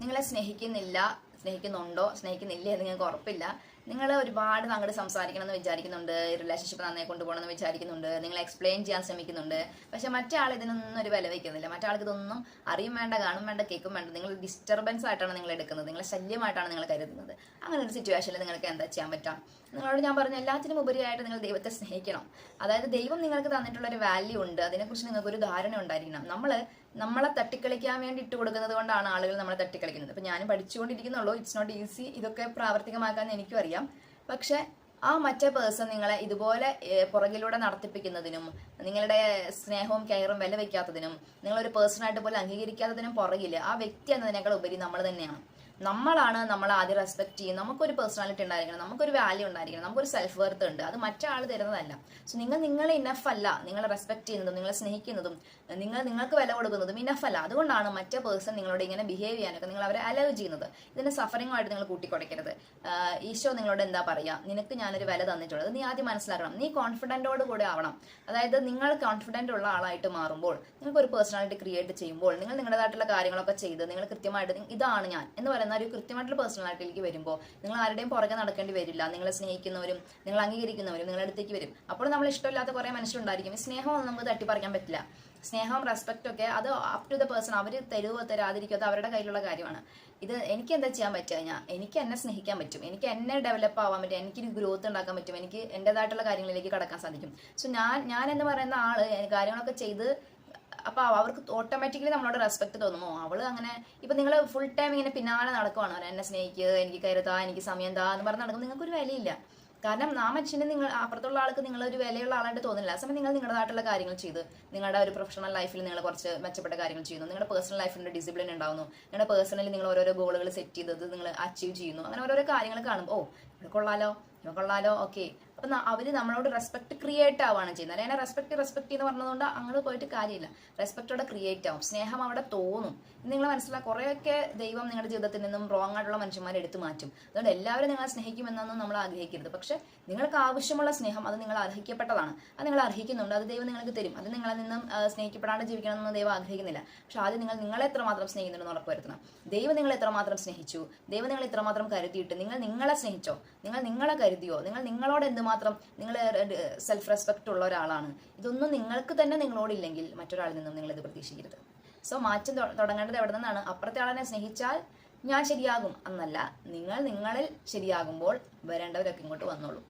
നിങ്ങളെ സ്നേഹിക്കുന്നുണ്ടോ സ്നേഹിക്കുന്നില്ലേ എന്ന് നിങ്ങൾക്ക് ഉറപ്പില്ല. നിങ്ങൾ ഒരുപാട് അങ്ങോട്ട് സംസാരിക്കണം എന്ന് വിചാരിക്കുന്നുണ്ട്, റിലേഷൻഷിപ്പ് നന്നായി കൊണ്ടുപോകണം എന്ന് വിചാരിക്കുന്നുണ്ട്, നിങ്ങൾ എക്സ്പ്ലെയിൻ ചെയ്യാൻ ശ്രമിക്കുന്നുണ്ട്. പക്ഷെ മറ്റേ ആൾ ഇതിനൊന്നും ഒരു വില വയ്ക്കുന്നില്ല. മറ്റേ ആൾക്ക് ഇതൊന്നും അറിയും വേണ്ട, കാണും വേണ്ട, കേൾക്കും വേണ്ട. നിങ്ങൾ ഡിസ്റ്റർബൻസ് ആയിട്ടാണ് നിങ്ങൾ എടുക്കുന്നത്, നിങ്ങളെ ശല്യമായിട്ടാണ് നിങ്ങൾ കരുതുന്നത്. അങ്ങനെ ഒരു സിറ്റുവേഷനിൽ നിങ്ങൾക്ക് എന്താ ചെയ്യാൻ പറ്റാം? നിങ്ങളോട് ഞാൻ പറഞ്ഞ എല്ലാത്തിനും ഉപരിയായിട്ട് നിങ്ങൾ ദൈവത്തെ സ്നേഹിക്കണം. അതായത് ദൈവം നിങ്ങൾക്ക് തന്നിട്ടുള്ള ഒരു വാല്യൂ ഉണ്ട്, അതിനെക്കുറിച്ച് നിങ്ങൾക്ക് ഒരു ധാരണ ഉണ്ടായിരിക്കണം. നമ്മളെ തട്ടിക്കളിക്കാൻ വേണ്ടി ഇട്ട് കൊടുക്കുന്നത് കൊണ്ടാണ് ആളുകൾ നമ്മളെ തട്ടിക്കളിക്കുന്നത്. ഇപ്പം ഞാനും പഠിച്ചുകൊണ്ടിരിക്കുന്നുള്ളൂ, ഇറ്റ്സ് നോട്ട് ഈസി ഇതൊക്കെ പ്രാവർത്തികമാക്കാൻ എനിക്കും അറിയാം. പക്ഷെ ആ മറ്റേ പേഴ്സൺ നിങ്ങളെ ഇതുപോലെ പുറകിലൂടെ നടത്തിപ്പിക്കുന്നതിനും നിങ്ങളുടെ സ്നേഹവും കെയറും വില വയ്ക്കാത്തതിനും നിങ്ങളൊരു പേഴ്സണായിട്ട് പോലും അംഗീകരിക്കാത്തതിനും പുറകിൽ ആ വ്യക്തി എന്നതിനേക്കാൾ ഉപരി നമ്മൾ തന്നെയാണ്. നമ്മളാണ് നമ്മളെ ആദ്യം റെസ്പെക്ട് ചെയ്യും. നമുക്കൊരു പേഴ്സണാലിറ്റി ഉണ്ടായിരിക്കണം, നമുക്കൊരു വാല്യൂ ഉണ്ടായിരിക്കണം, നമുക്കൊരു സെൽഫ് വർത്ത് ഉണ്ട്. അത് മറ്റാൾ തരുന്നതല്ല. സോ നിങ്ങളെ ഇനഫ് അല്ല. നിങ്ങളെ റെസ്പെക്ട് ചെയ്യുന്നതും നിങ്ങളെ സ്നേഹിക്കുന്നതും നിങ്ങൾക്ക് വില കൊടുക്കുന്നതും ഇനഫ് അല്ല. അതുകൊണ്ടാണ് മറ്റേ പേഴ്സൺ നിങ്ങളോട് ഇങ്ങനെ ബിഹേവ് ചെയ്യാനൊക്കെ നിങ്ങൾ അവരെ അലവ് ചെയ്യുന്നത്. ഇതിന്റെ സഫറിങ്ങുമായിട്ട് നിങ്ങൾ കൂട്ടിക്കൊടയ്ക്കരുത്. ഈശോ നിങ്ങളോട് എന്താ പറയുക, നിനക്ക് ഞാനൊരു വില തന്നിട്ടുള്ളത് നീ ആദ്യം മനസ്സിലാക്കണം. നീ കോൺഫിഡൻറ്റോട് കൂടെ ആവണം. അതായത് നിങ്ങൾ കോൺഫിഡൻ്റ് ഉള്ള ആളായിട്ട് മാറുമ്പോൾ, നിങ്ങൾക്ക് ഒരു പേഴ്സണാലിറ്റി ക്രിയേറ്റ് ചെയ്യുമ്പോൾ, നിങ്ങൾ നിങ്ങളുടേതായിട്ടുള്ള കാര്യങ്ങളൊക്കെ ചെയ്ത് നിങ്ങൾ കൃത്യമായിട്ട് ഇതാണ് ഞാൻ എന്ന് പറയുന്ന ഒരു കൃത്യമായിട്ടുള്ള പേഴ്സണാലിറ്റിയിലേക്ക് വരുമ്പോൾ നിങ്ങൾ ആരുടെയും പുറകെ നടക്കേണ്ടി വരില്ല. നിങ്ങളെ സ്നേഹിക്കുന്നവരും നിങ്ങൾ അംഗീകരിക്കുന്നവരും നിങ്ങളുടെ അടുത്തേക്ക് വരും. അപ്പോൾ നമ്മൾ ഇഷ്ടമില്ലാത്ത കുറേ മനുഷ്യരുണ്ടായിരിക്കും. ഈ സ്നേഹമൊന്നും നമുക്ക് തട്ടിപ്പറിക്കാൻ പറ്റില്ല. സ്നേഹം റെസ്പെക്റ്റ് ഒക്കെ അത് അപ് ടു ദ പേഴ്സൺ. അവർ തരുവോ തരാതിരിക്കോ അത് അവരുടെ കയ്യിലുള്ള കാര്യമാണ്. ഇത് എനിക്ക് എന്താ ചെയ്യാൻ പറ്റുക കഴിഞ്ഞാൽ എനിക്ക് എന്നെ സ്നേഹിക്കാൻ പറ്റും, എനിക്ക് എന്നെ ഡെവലപ്പ് ആവാൻ പറ്റും, എനിക്കൊരു ഗ്രോത്ത് ഉണ്ടാക്കാൻ പറ്റും, എനിക്ക് എൻ്റെതായിട്ടുള്ള കാര്യങ്ങളിലേക്ക് കടക്കാൻ സാധിക്കും. സോ ഞാൻ എന്ന് പറയുന്ന ആള് കാര്യങ്ങളൊക്കെ ചെയ്ത് അപ്പൊ അവർക്ക് ഓട്ടോമാറ്റിക്കലി നമ്മളോട് റെസ്പെക്ട് തോന്നുമോ? അവള് അങ്ങനെ ഇപ്പൊ നിങ്ങൾ ഫുൾ ടൈം ഇങ്ങനെ പിന്നാലെ നടക്കുവാണ്, എന്നെ സ്നേഹിക്കുക, എനിക്ക് കരുതാ, എനിക്ക് സമയം താ എന്ന് പറഞ്ഞ് നടക്കും. നിങ്ങൾക്കൊരു വിലയില്ല. കാരണം ആ മനുഷ്യന് നിങ്ങൾ അപ്പുറത്തുള്ള ആൾക്ക് നിങ്ങളൊരു വിലയുള്ള ആളായിട്ട് തോന്നില്ല. ആ സമയം നിങ്ങൾ നിങ്ങളുടേതായിട്ടുള്ള കാര്യങ്ങൾ ചെയ്ത് നിങ്ങളുടെ ഒരു പ്രൊഫഷണൽ ലൈഫിൽ നിങ്ങൾ കുറച്ച് മെച്ചപ്പെട്ട കാര്യങ്ങൾ ചെയ്യുന്നു, നിങ്ങളുടെ പേഴ്സണൽ ലൈഫിൻ്റെ ഡിസിപ്ലിൻ ഉണ്ടാവുന്നു, നിങ്ങളുടെ പേഴ്സണലി നിങ്ങൾ ഓരോരോ ഗോളുകൾ സെറ്റ് ചെയ്തത് നിങ്ങൾ അച്ചീവ് ചെയ്യുന്നു. അങ്ങനെ ഓരോരോ കാര്യങ്ങൾ കാണുമ്പോൾ ഇവിടെ കൊള്ളാലോ ഓക്കെ. അപ്പം അവർ നമ്മളോട് റെസ്പെക്ട് ക്രിയേറ്റ് ആവുകയാണ് ചെയ്യുന്നത്. അല്ലെങ്കിൽ റെസ്പെക്ട് എന്ന് പറഞ്ഞതുകൊണ്ട് അങ്ങോട്ട് പോയിട്ട് കാര്യമില്ല. റെസ്പെക്റ്റോടെ ക്രിയേറ്റ് ആവും, സ്നേഹം അവിടെ തോന്നും. നിങ്ങൾ മനസ്സിലാക്കുക, കുറേയൊക്കെ ദൈവം നിങ്ങളുടെ ജീവിതത്തിൽ നിന്നും റോങ് ആയിട്ടുള്ള മനുഷ്യന്മാരെ എടുത്തു മാറ്റും. അതുകൊണ്ട് എല്ലാവരും നിങ്ങളെ സ്നേഹിക്കുമെന്നൊന്നും നമ്മൾ ആഗ്രഹിക്കരുത്. പക്ഷെ നിങ്ങൾക്ക് ആവശ്യമുള്ള സ്നേഹം അത് നിങ്ങൾ അർഹിക്കപ്പെട്ടതാണ്, അത് നിങ്ങൾ അർഹിക്കുന്നുണ്ട്, അത് ദൈവം നിങ്ങൾക്ക് തരും. അത് നിങ്ങളിൽ നിന്നും സ്നേഹിക്കപ്പെടാണ്ട് ജീവിക്കണമെന്ന് ദൈവം ആഗ്രഹിക്കുന്നില്ല. പക്ഷെ ആദ്യം നിങ്ങൾ എത്രമാത്രം സ്നേഹിക്കുന്നുണ്ടെന്ന് ഉറപ്പുവരുത്തണം. ദൈവം നിങ്ങൾ എത്രമാത്രം സ്നേഹിച്ചു, ദൈവം നിങ്ങൾ എത്രമാത്രം കരുതിയിട്ട് നിങ്ങളെ സ്നേഹിച്ചോ, നിങ്ങളെ കരുതിയോ, നിങ്ങളോട് എന്തുമാത്രം നിങ്ങൾ സെൽഫ് റെസ്പെക്റ്റ് ഉള്ള ഒരാളാണ്. ഇതൊന്നും നിങ്ങൾക്ക് തന്നെ നിങ്ങളോടില്ലെങ്കിൽ മറ്റൊരാളിൽ നിന്നും നിങ്ങൾ ഇത് പ്രതീക്ഷിക്കരുത്. സോ മാറ്റം തുടങ്ങേണ്ടത് എവിടെ നിന്നാണ്? അപ്പുറത്തെ ആളെ സ്നേഹിച്ചാൽ ഞാൻ ശരിയാകും എന്നല്ല, നിങ്ങളിൽ ശരിയാകുമ്പോൾ വരേണ്ടവരൊക്കെ ഇങ്ങോട്ട് വന്നോളൂ.